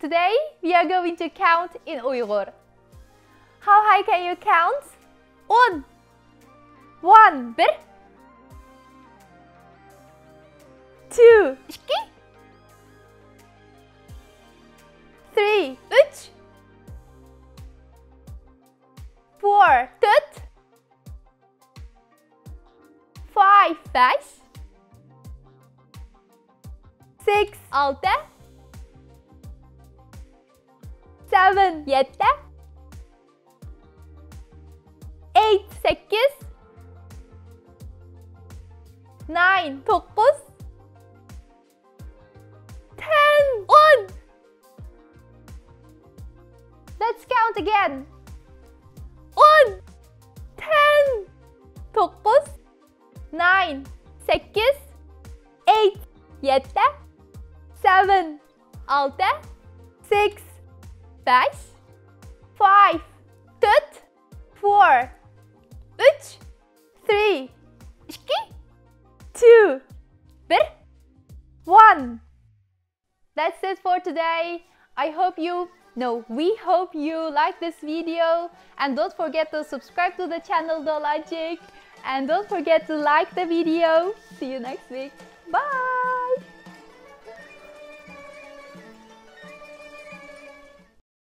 Today we are going to count in Uyghur. How high can you count? 10. 1. 2. 3. 4. 5. 6. 7. 8. 9. 10. 10. Let's count again. 10. 9. 8. 7. 6. 5. 4. 3. 2. 1. That's it for today. We hope you like this video, and don't forget to subscribe to the channel Dolacık, and don't forget to like the video. See you next week. Bye.